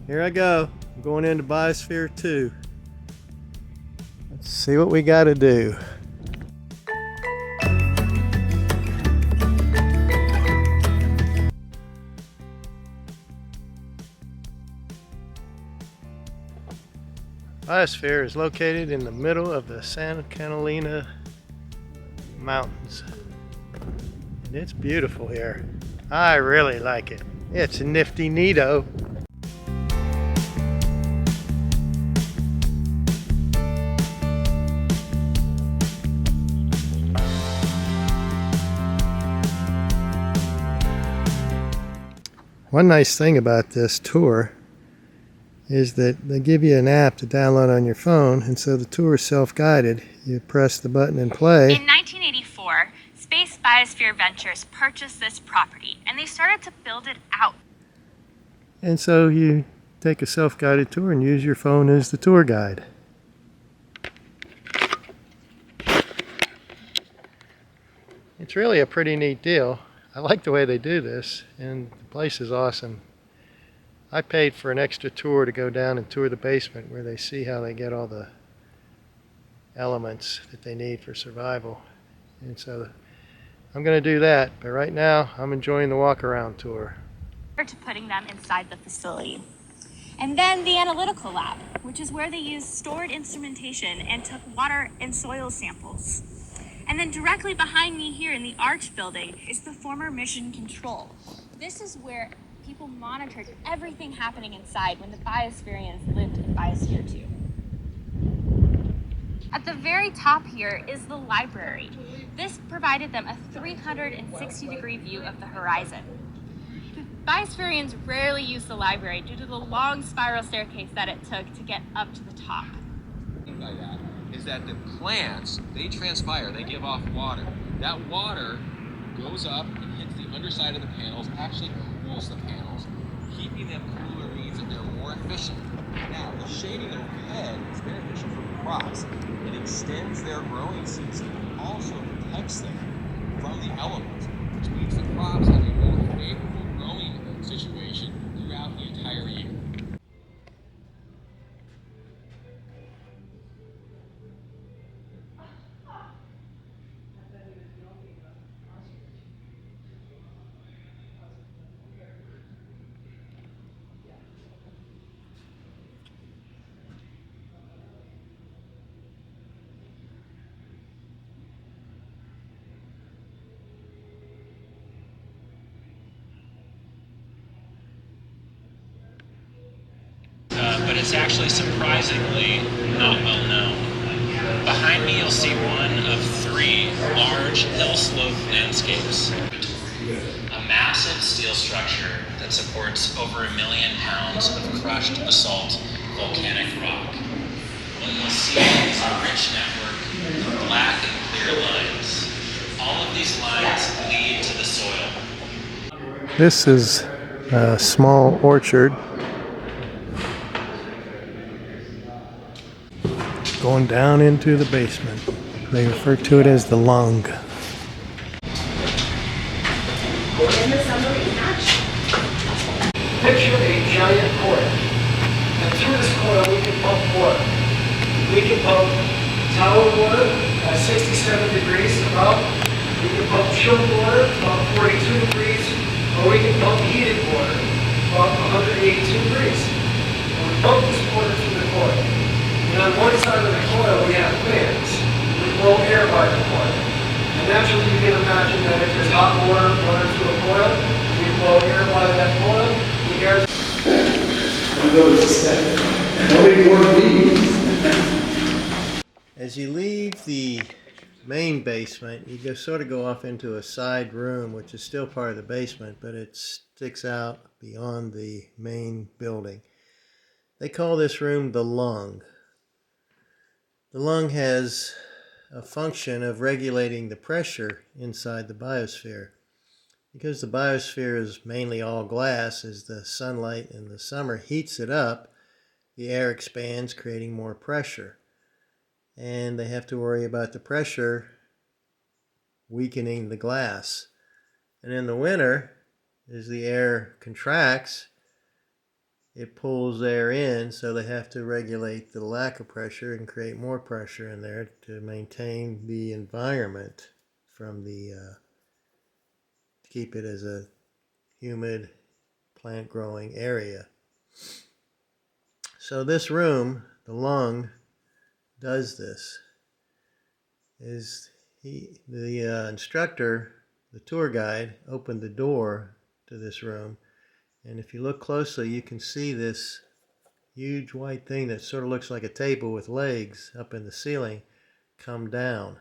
Here I go. I'm going into Biosphere 2. Let's see what we got to do. Biosphere is located in the middle of the Santa Catalina Mountains. And it's beautiful here. I really like it. It's nifty neato. One nice thing about this tour is that they give you an app to download on your phone, and so the tour is self-guided. You press the button and play. In 1984, Space Biosphere Ventures purchased this property, and they started to build it out. And so you take a self-guided tour and use your phone as the tour guide. It's really a pretty neat deal. I like the way they do this, and the place is awesome. I paid for an extra tour to go down and tour the basement where they see how they get all the elements that they need for survival. And so I'm going to do that, but right now I'm enjoying the walk-around tour. To putting them inside the facility. And then the analytical lab, which is where they used stored instrumentation and took water and soil samples. And then directly behind me here in the Arch building is the former mission control. This is where people monitored everything happening inside when the Biosphereans lived in Biosphere 2. At the very top here is the library. This provided them a 360-degree view of the horizon. Biosphereans rarely use the library due to the long spiral staircase that it took to get up to the top. By that is that the plants, they transpire, they give off water. That water goes up and hits the underside of the panels, actually cools the panels. Keeping them cooler means that they're more efficient. Now, the shading overhead is beneficial for the crops. It extends their growing season and also protects them from the elements, which means the crops have a more favorable growing situation throughout the entire year. But it's actually surprisingly not well known. Behind me you'll see one of 3 large hill slope landscapes. A massive steel structure that supports over 1 million pounds of crushed basalt volcanic rock. What you'll see is a rich network of black and clear lines. All of these lines lead to the soil. This is a small orchard going down into the basement. They refer to it as the lung. Picture a giant coil, and through this coil we can pump water. We can pump tower water at 67 degrees about. We can pump chilled water about 42 degrees, or we can pump heated water about 182 degrees. And we pump this water through the coil. And on one side of the coil we have fans. We blow air by the coil. And naturally you can imagine that if there's hot water running through a coil, we blow air by that coil. As you leave the main basement, you sort of go off into a side room, which is still part of the basement, but it sticks out beyond the main building. They call this room the lung. The lung has a function of regulating the pressure inside the biosphere. Because the biosphere is mainly all glass, as the sunlight in the summer heats it up, the air expands, creating more pressure. And they have to worry about the pressure weakening the glass. And in the winter, as the air contracts, it pulls air in, so they have to regulate the lack of pressure and create more pressure in there to maintain the environment from the to keep it as a humid plant growing area. So this room, the lung, does this. The instructor, the tour guide, opened the door to this room, and if you look closely you can see this huge white thing that sort of looks like a table with legs up in the ceiling come down.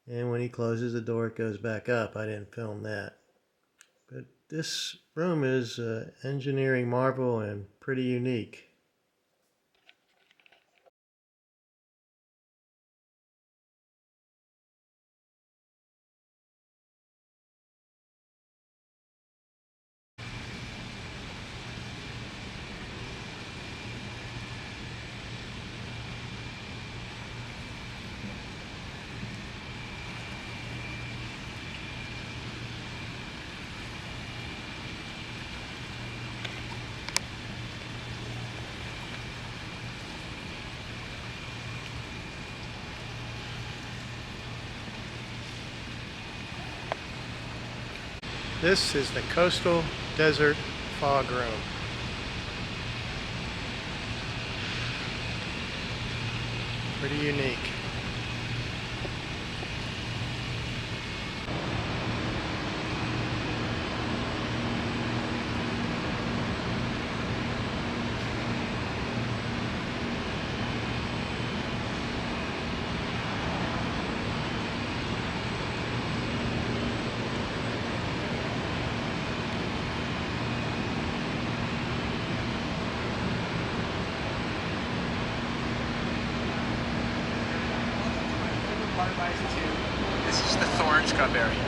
And when he closes the door, it goes back up. I didn't film that. But this room is an engineering marvel and pretty unique. This is the Coastal Desert Fog Room. Pretty unique. This is the thorn scrub area.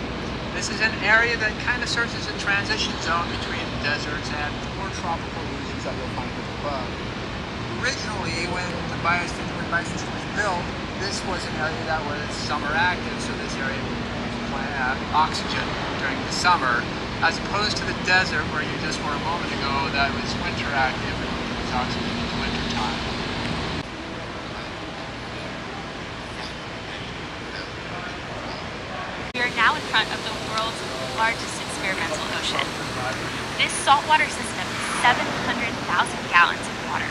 This is an area that kind of serves as a transition zone between deserts and more tropical regions that you'll find above. Originally, when the Biosphere was built, this was an area that was summer active, so this area would oxygen during the summer, as opposed to the desert where you just were a moment ago that was winter active and would use oxygen in the winter time. We are now in front of the world's largest experimental ocean. This saltwater system is 700,000 gallons of water.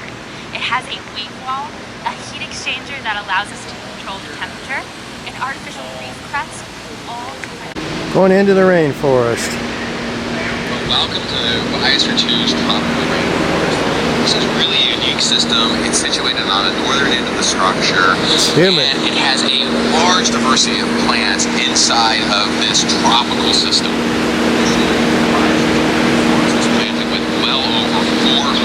It has a wave wall, a heat exchanger that allows us to control the temperature, and artificial reef crests, all different. Going into the rainforest. Well, welcome to Biosphere 2's tropical rainforest. This is a really unique system. It's situated on the northern end of the structure. Humid. And it has a large diversity of plants inside of this tropical system. It's planted with well over 400.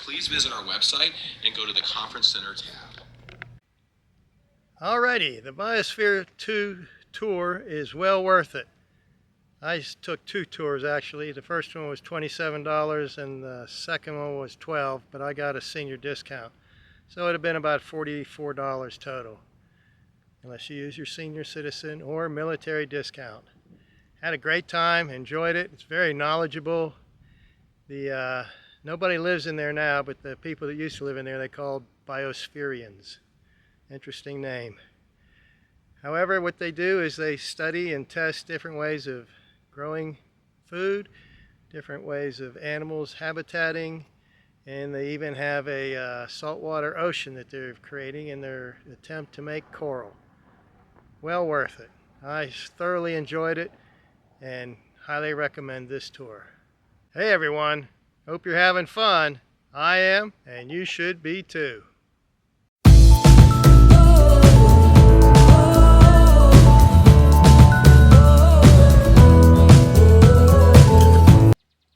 Please visit our website and go to the Conference Center tab. Alrighty, the Biosphere 2 tour is well worth it. I took two tours actually. The first one was $27 and the second one was $12, but I got a senior discount. So it would have been about $44 total, unless you use your senior citizen or military discount. Had a great time, enjoyed it. It's very knowledgeable. Nobody lives in there now, but the people that used to live in there, they called Biospherians. Interesting name. However, what they do is they study and test different ways of growing food, different ways of animals habitating, and they even have a saltwater ocean that they're creating in their attempt to make coral. Well worth it. I thoroughly enjoyed it and highly recommend this tour. Hey everyone! Hope you're having fun. I am, and you should be too.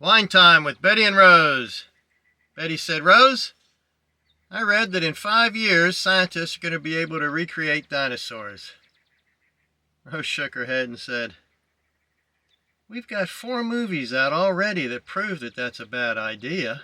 Wine time with Betty and Rose. Betty said, "Rose, I read that in 5 years, scientists are going to be able to recreate dinosaurs." Rose shook her head and said, "We've got 4 movies out already that prove that that's a bad idea."